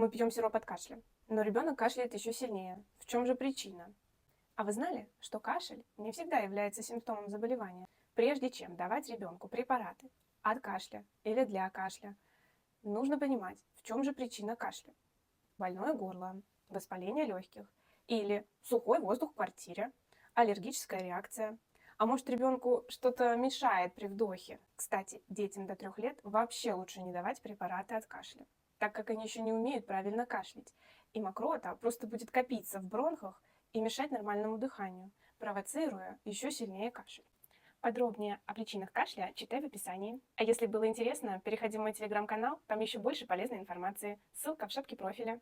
Мы пьем сироп от кашля, но ребенок кашляет еще сильнее. В чем же причина? А вы знали, что кашель не всегда является симптомом заболевания? Прежде чем давать ребенку препараты от кашля или для кашля, нужно понимать, в чем же причина кашля. Больное горло, воспаление легких или сухой воздух в квартире, аллергическая реакция. А может, ребенку что-то мешает при вдохе? Кстати, детям до 3 лет вообще лучше не давать препараты от кашля, так как они еще не умеют правильно кашлять. И мокрота просто будет копиться в бронхах и мешать нормальному дыханию, провоцируя еще сильнее кашель. Подробнее о причинах кашля читай в описании. А если было интересно, переходи в мой телеграм-канал, там еще больше полезной информации. Ссылка в шапке профиля.